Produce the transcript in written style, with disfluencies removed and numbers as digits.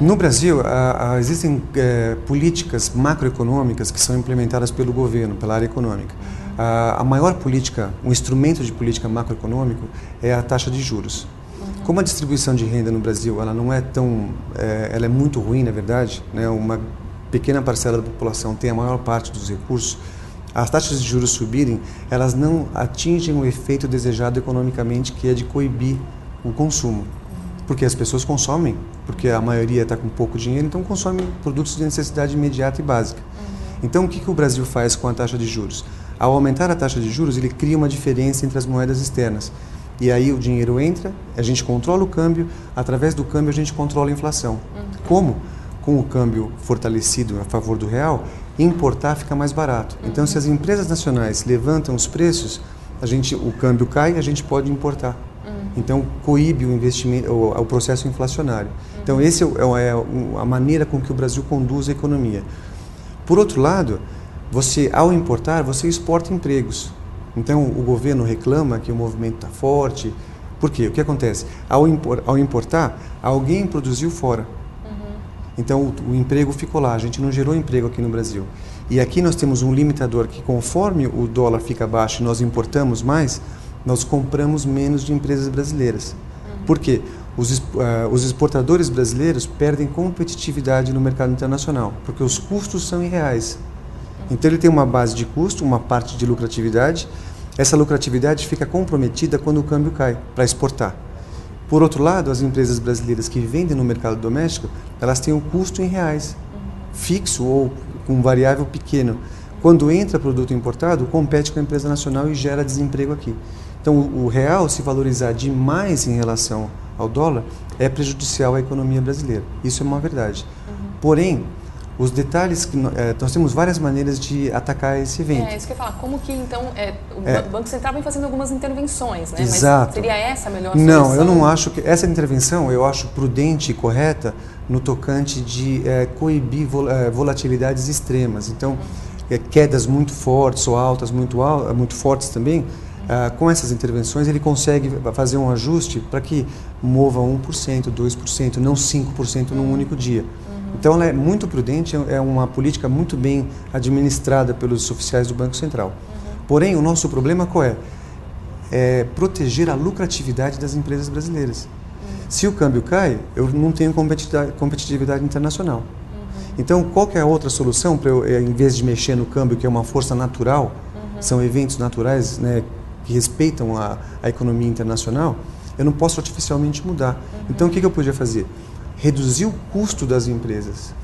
No Brasil, existem políticas macroeconômicas que são implementadas pelo governo, pela área econômica. A maior política, um instrumento de política macroeconômico é a taxa de juros. Como a distribuição de renda no Brasil ela não é tão, ela é muito ruim, na verdade, né? Uma pequena parcela da população tem a maior parte dos recursos. As taxas de juros subirem, elas não atingem o efeito desejado economicamente, que é de coibir o consumo. Porque as pessoas consomem, porque a maioria está com pouco dinheiro, então consomem produtos de necessidade imediata e básica. Então, o que o Brasil faz com a taxa de juros? Ao aumentar a taxa de juros, ele cria uma diferença entre as moedas externas. E aí o dinheiro entra, a gente controla o câmbio, através do câmbio a gente controla a inflação. Como? Com o câmbio fortalecido a favor do real, importar fica mais barato. Então, se as empresas nacionais levantam os preços, o câmbio cai e a gente pode importar. Então, coíbe o investimento, o processo inflacionário. Então, essa é a maneira com que o Brasil conduz a economia. Por outro lado, ao importar, você exporta empregos. Então, o governo reclama que o movimento está forte. Por quê? O que acontece? Ao importar, alguém produziu fora. Então, o emprego ficou lá. A gente não gerou emprego aqui no Brasil. E aqui nós temos um limitador que, conforme o dólar fica baixo e nós importamos mais, nós compramos menos de empresas brasileiras. Por quê? Os exportadores brasileiros perdem competitividade no mercado internacional, porque os custos são irreais. Então ele tem uma base de custo, uma parte de lucratividade. Essa lucratividade fica comprometida quando o câmbio cai para exportar. Por outro lado, as empresas brasileiras que vendem no mercado doméstico, elas têm um custo em reais, fixo ou com variável pequeno. Quando entra produto importado, compete com a empresa nacional e gera desemprego aqui. Então, o real se valorizar demais em relação ao dólar é prejudicial à economia brasileira. Isso é uma verdade. Porém, os detalhes, nós temos várias maneiras de atacar esse evento. É isso que eu ia falar. Como que, então, o Banco Central vem fazendo algumas intervenções, né? Exato. Mas seria essa a melhor solução? Não, eu não acho que... Essa intervenção eu acho prudente e correta no tocante de coibir volatilidades extremas. Então, quedas muito fortes ou altas muito fortes também, com essas intervenções ele consegue fazer um ajuste para que mova 1%, 2%, não 5% num único dia. Então ela é muito prudente, é uma política muito bem administrada pelos oficiais do Banco Central. Porém, o nosso problema qual é? É proteger a lucratividade das empresas brasileiras. Se o câmbio cai, eu não tenho competitividade internacional. Então, qual que é a outra solução para eu, em vez de mexer no câmbio, que é uma força natural, são eventos naturais, né, que respeitam a economia internacional, eu não posso artificialmente mudar. Então, o que eu podia fazer? Reduzir o custo das empresas.